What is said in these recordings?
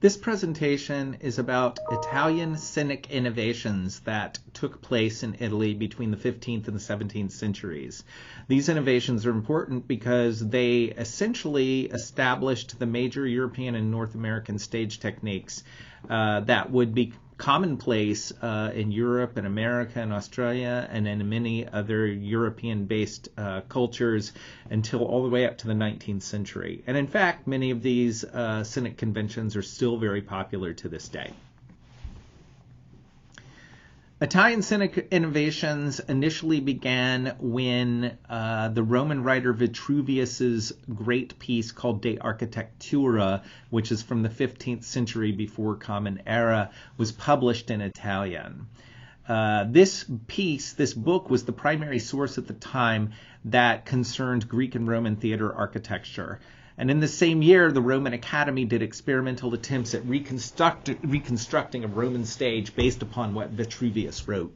This presentation is about Italian scenic innovations that took place in Italy between the 15th and the 17th centuries. These innovations are important because they essentially established the major European and North American stage techniques that would be commonplace in Europe and America and Australia and in many other European-based cultures until all the way up to the 19th century. And in fact, many of these scenic conventions are still very popular to this day. Italian scenic innovations initially began when the Roman writer Vitruvius's great piece called De Architectura, which is from the 15th century before Common Era, was published in Italian. This book, was the primary source at the time that concerned Greek and Roman theater architecture. And in the same year, the Roman Academy did experimental attempts at reconstructing a Roman stage based upon what Vitruvius wrote.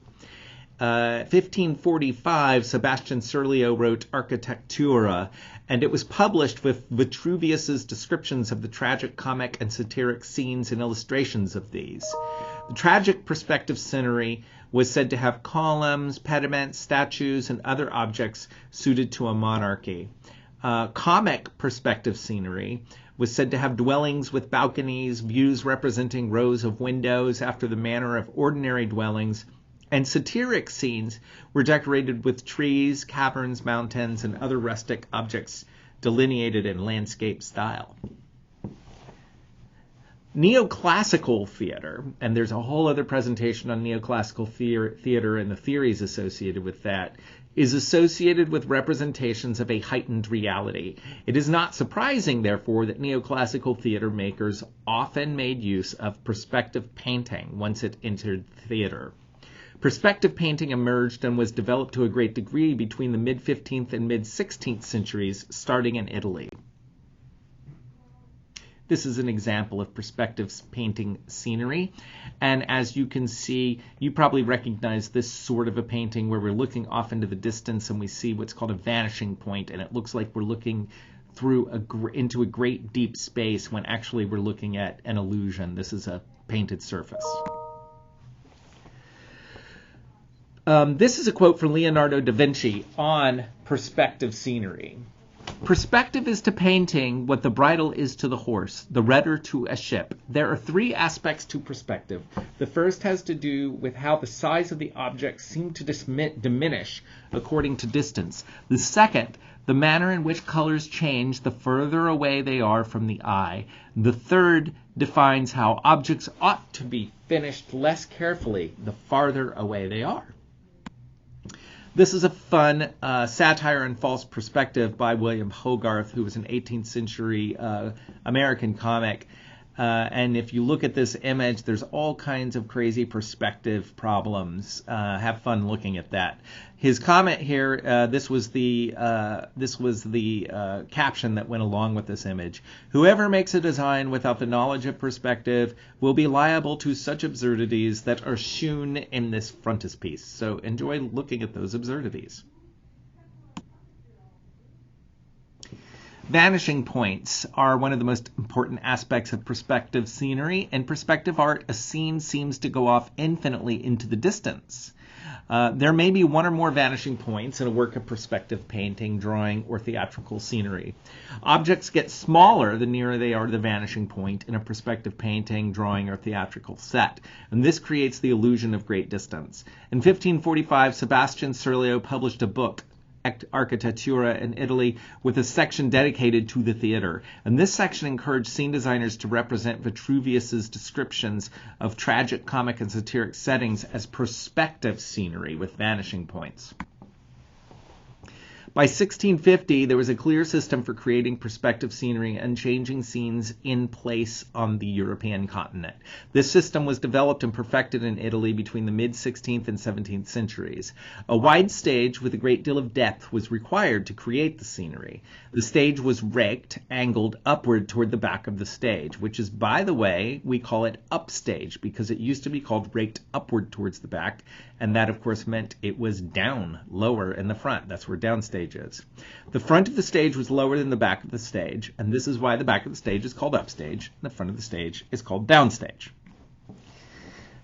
1545, Sebastian Serlio wrote Architectura, and it was published with Vitruvius's descriptions of the tragic, comic, and satiric scenes and illustrations of these. The tragic perspective scenery was said to have columns, pediments, statues, and other objects suited to a monarchy. Comic perspective scenery was said to have dwellings with balconies, views representing rows of windows after the manner of ordinary dwellings, and satiric scenes were decorated with trees, caverns, mountains, and other rustic objects delineated in landscape style. Neoclassical theater, and there's a whole other presentation on neoclassical theater and the theories associated with that, is associated with representations of a heightened reality. It is not surprising, therefore, that neoclassical theater makers often made use of perspective painting once it entered theater. Perspective painting emerged and was developed to a great degree between the mid-15th and mid-16th centuries, starting in Italy. This is an example of perspective painting scenery. And as you can see, you probably recognize this sort of a painting where we're looking off into the distance and we see what's called a vanishing point, and it looks like we're looking into a great deep space when actually we're looking at an illusion. This is a painted surface. This is a quote from Leonardo da Vinci on perspective scenery. Perspective is to painting what the bridle is to the horse, the rudder to a ship. There are three aspects to perspective. The first has to do with how the size of the objects seem to diminish according to distance. The second, the manner in which colors change the further away they are from the eye. The third defines how objects ought to be finished less carefully the farther away they are. This is a fun satire and false perspective by William Hogarth, who was an 18th century American comic. And if you look at this image, there's all kinds of crazy perspective problems. Have fun looking at that. His comment here, this was the caption that went along with this image. Whoever makes a design without the knowledge of perspective will be liable to such absurdities that are shewn in this frontispiece. So enjoy looking at those absurdities. Vanishing points are one of the most important aspects of perspective scenery. In perspective art, a scene seems to go off infinitely into the distance. There may be one or more vanishing points in a work of perspective painting, drawing, or theatrical scenery. Objects get smaller the nearer they are to the vanishing point in a perspective painting, drawing, or theatrical set, and this creates the illusion of great distance. In 1545, Sebastian Serlio published a book, Architectura, in Italy, with a section dedicated to the theater. And this section encouraged scene designers to represent Vitruvius's descriptions of tragic, comic, and satiric settings as perspective scenery with vanishing points. By 1650, there was a clear system for creating perspective scenery and changing scenes in place on the European continent. This system was developed and perfected in Italy between the mid-16th and 17th centuries. A wide stage with a great deal of depth was required to create the scenery. The stage was raked, angled upward toward the back of the stage, which is, by the way, we call it upstage because it used to be called raked upward towards the back, and that, of course, meant it was down, lower in the front. That's where downstage stage is. The front of the stage was lower than the back of the stage, and this is why the back of the stage is called upstage, and the front of the stage is called downstage.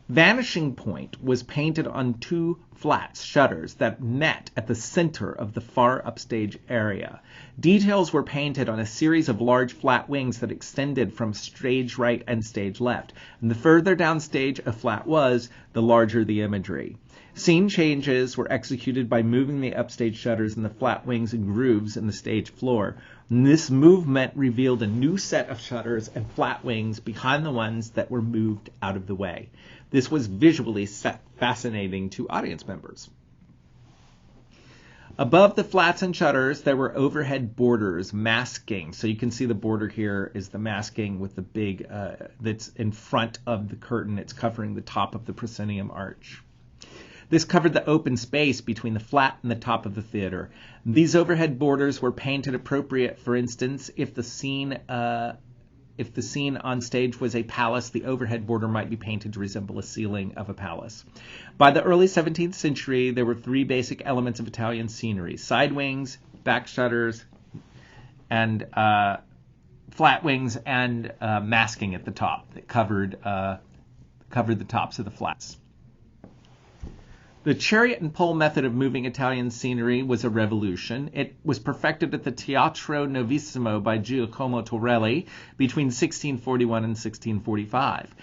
Vanishing Point was painted on two flat shutters that met at the center of the far upstage area. Details were painted on a series of large flat wings that extended from stage right and stage left, and the further downstage a flat was, the larger the imagery. Scene changes were executed by moving the upstage shutters and the flat wings and grooves in the stage floor. And this movement revealed a new set of shutters and flat wings behind the ones that were moved out of the way. This was visually fascinating to audience members. Above the flats and shutters, there were overhead borders masking. So you can see the border here is the masking with the big, that's in front of the curtain. It's covering the top of the proscenium arch. This covered the open space between the flat and the top of the theater. These overhead borders were painted appropriate. For instance, if the scene on stage was a palace, the overhead border might be painted to resemble a ceiling of a palace. By the early 17th century, there were three basic elements of Italian scenery: side wings, back shutters, and flat wings, and masking at the top that covered the tops of the flats. The chariot and pole method of moving Italian scenery was a revolution. It was perfected at the Teatro Novissimo by Giacomo Torelli between 1641 and 1645.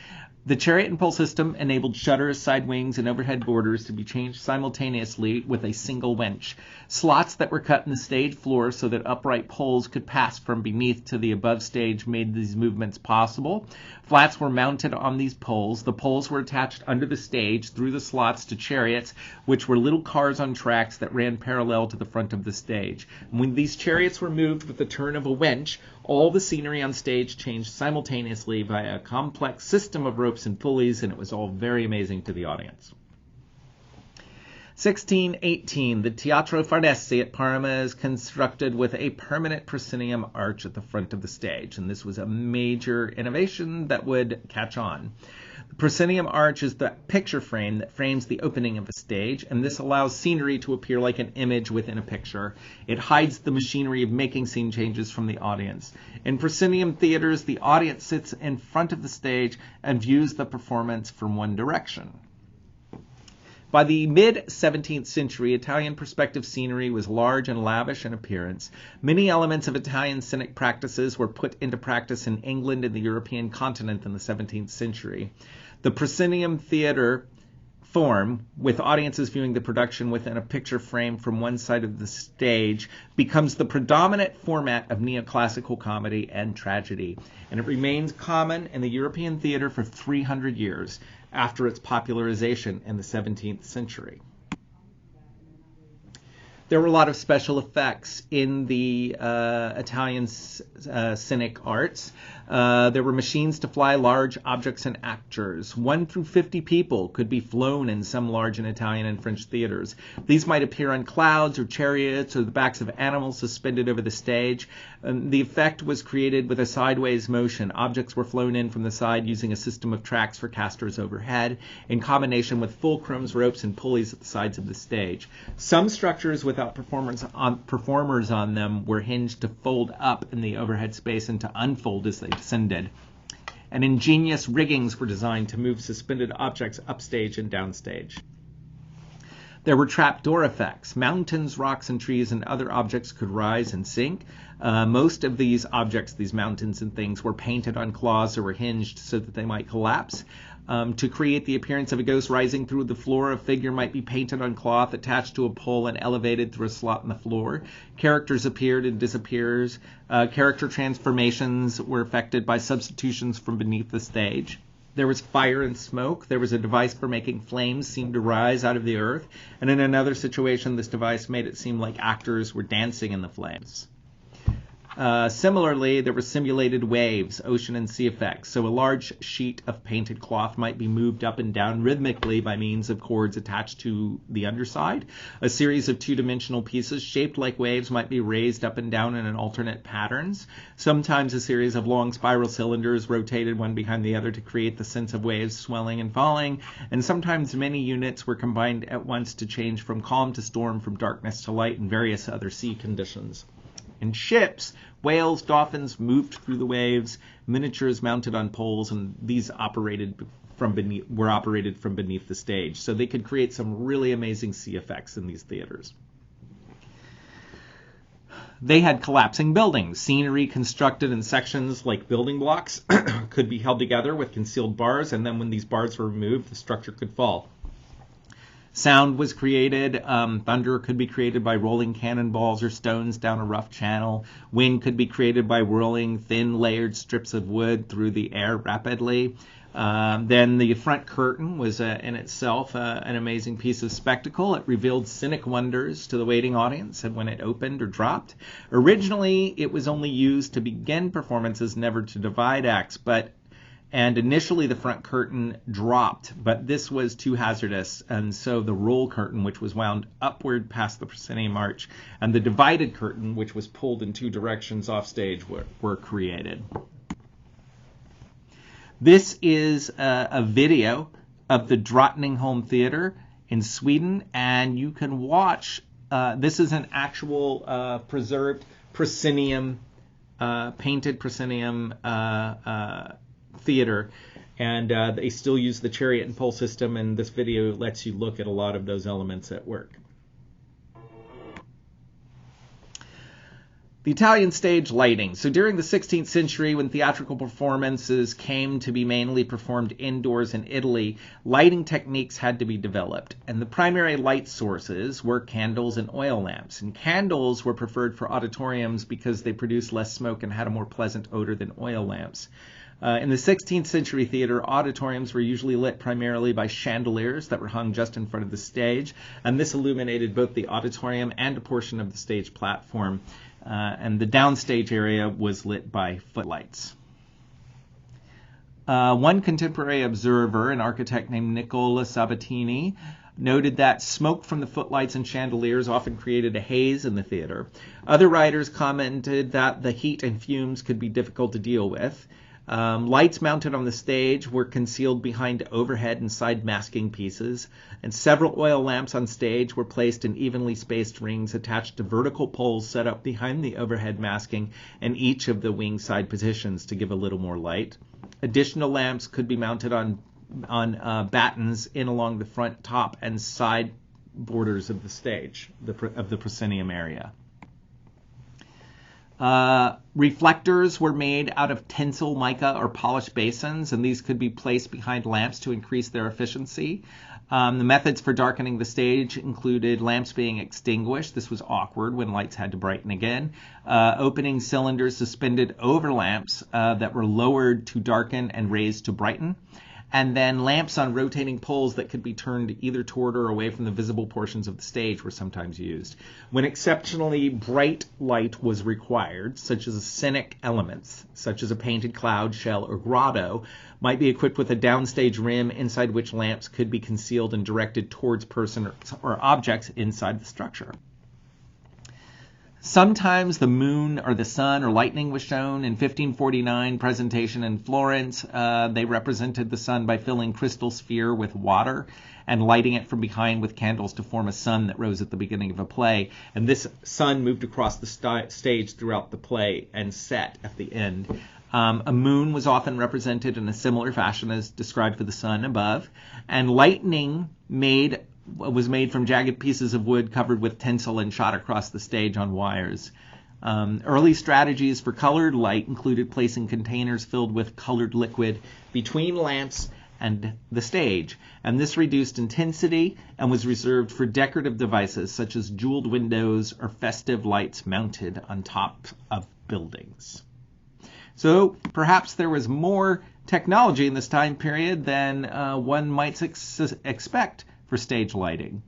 The chariot and pole system enabled shutters, side wings, and overhead borders to be changed simultaneously with a single winch. Slots that were cut in the stage floor so that upright poles could pass from beneath to the above stage made these movements possible. Flats were mounted on these poles. The poles were attached under the stage through the slots to chariots, which were little cars on tracks that ran parallel to the front of the stage. And when these chariots were moved with the turn of a winch, all the scenery on stage changed simultaneously via a complex system of ropes and pulleys, and it was all very amazing to the audience. 1618, the Teatro Farnese at Parma is constructed with a permanent proscenium arch at the front of the stage, and this was a major innovation that would catch on. The proscenium arch is the picture frame that frames the opening of a stage, and this allows scenery to appear like an image within a picture. It hides the machinery of making scene changes from the audience. In proscenium theaters, the audience sits in front of the stage and views the performance from one direction. By the mid-17th century, Italian perspective scenery was large and lavish in appearance. Many elements of Italian scenic practices were put into practice in England and the European continent in the 17th century. The proscenium theater form, with audiences viewing the production within a picture frame from one side of the stage, becomes the predominant format of neoclassical comedy and tragedy, and it remains common in the European theater for 300 years after its popularization in the 17th century. There were a lot of special effects in the Italian scenic arts. There were machines to fly large objects and actors. 1 through 50 people could be flown in some large and Italian and French theaters. These might appear on clouds or chariots or the backs of animals suspended over the stage. The effect was created with a sideways motion. Objects were flown in from the side using a system of tracks for casters overhead, in combination with fulcrums, ropes, and pulleys at the sides of the stage. Some structures without performers on them were hinged to fold up in the overhead space and to unfold as they descended. And ingenious riggings were designed to move suspended objects upstage and downstage. There were trapdoor effects. Mountains, rocks, and trees and other objects could rise and sink. Most of these objects, these mountains and things, were painted on claws or were hinged so that they might collapse. To create the appearance of a ghost rising through the floor, a figure might be painted on cloth, attached to a pole, and elevated through a slot in the floor. Characters appeared and disappeared. Character transformations were effected by substitutions from beneath the stage. There was fire and smoke. There was a device for making flames seem to rise out of the earth. And in another situation, this device made it seem like actors were dancing in the flames. Similarly, there were simulated waves, ocean and sea effects. So a large sheet of painted cloth might be moved up and down rhythmically by means of cords attached to the underside. A series of two-dimensional pieces shaped like waves might be raised up and down in an alternate patterns. Sometimes a series of long spiral cylinders rotated one behind the other to create the sense of waves swelling and falling. And sometimes many units were combined at once to change from calm to storm, from darkness to light, and various other sea conditions. In ships, whales, dolphins moved through the waves, miniatures mounted on poles, and these were operated from beneath the stage. So they could create some really amazing sea effects in these theaters. They had collapsing buildings. Scenery constructed in sections like building blocks could be held together with concealed bars, and then when these bars were removed, the structure could fall. Sound was created. Thunder could be created by rolling cannonballs or stones down a rough channel. Wind could be created by whirling thin layered strips of wood through the air rapidly. Then the front curtain was in itself an amazing piece of spectacle. It revealed scenic wonders to the waiting audience when it opened or dropped. Originally, it was only used to begin performances, never to divide acts, and initially the front curtain dropped, but this was too hazardous, and so the roll curtain, which was wound upward past the proscenium arch, and the divided curtain, which was pulled in two directions off stage, were created. This is a video of the Drottningholm Theater in Sweden, and you can watch, this is an actual preserved proscenium, painted proscenium theater, and they still use the chariot and pole system, and this video lets you look at a lot of those elements at work. The Italian stage lighting. So during the 16th century, when theatrical performances came to be mainly performed indoors in Italy, lighting techniques had to be developed, and the primary light sources were candles and oil lamps. And candles were preferred for auditoriums because they produced less smoke and had a more pleasant odor than oil lamps. In the 16th century theater, auditoriums were usually lit primarily by chandeliers that were hung just in front of the stage, and this illuminated both the auditorium and a portion of the stage platform. And the downstage area was lit by footlights. One contemporary observer, an architect named Nicola Sabatini, noted that smoke from the footlights and chandeliers often created a haze in the theater. Other writers commented that the heat and fumes could be difficult to deal with. Lights mounted on the stage were concealed behind overhead and side masking pieces, and several oil lamps on stage were placed in evenly spaced rings attached to vertical poles set up behind the overhead masking and each of the wing side positions to give a little more light. Additional lamps could be mounted on battens in along the front, top, and side borders of the stage, of the proscenium area. Reflectors were made out of tinsel, mica, or polished basins, and these could be placed behind lamps to increase their efficiency. The methods for darkening the stage included lamps being extinguished. This was awkward when lights had to brighten again. Opening cylinders suspended over lamps that were lowered to darken and raised to brighten. And then lamps on rotating poles that could be turned either toward or away from the visible portions of the stage were sometimes used. When exceptionally bright light was required, such as scenic elements, such as a painted cloud, shell, or grotto, might be equipped with a downstage rim inside which lamps could be concealed and directed towards persons or objects inside the structure. Sometimes the moon or the sun or lightning was shown. In 1549 presentation in Florence, they represented the sun by filling crystal sphere with water and lighting it from behind with candles to form a sun that rose at the beginning of a play. And this sun moved across the stage throughout the play and set at the end. A moon was often represented in a similar fashion as described for the sun above. And lightning was made from jagged pieces of wood covered with tinsel and shot across the stage on wires. Early strategies for colored light included placing containers filled with colored liquid between lamps and the stage, and this reduced intensity and was reserved for decorative devices such as jeweled windows or festive lights mounted on top of buildings. So perhaps there was more technology in this time period than one might expect for stage lighting.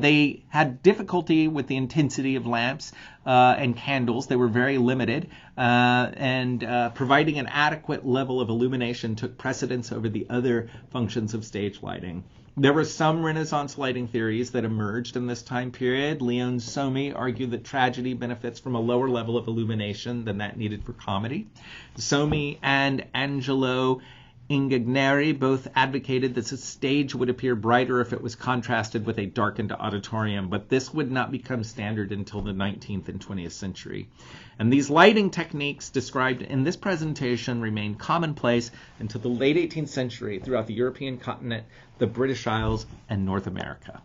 They had difficulty with the intensity of lamps and candles. They were very limited, and providing an adequate level of illumination took precedence over the other functions of stage lighting. There were some Renaissance lighting theories that emerged in this time period. Leon Sommi argued that tragedy benefits from a lower level of illumination than that needed for comedy. Sommi and Angelo Ingegneri both advocated that the stage would appear brighter if it was contrasted with a darkened auditorium, but this would not become standard until the 19th and 20th century. And these lighting techniques described in this presentation remained commonplace until the late 18th century throughout the European continent, the British Isles, and North America.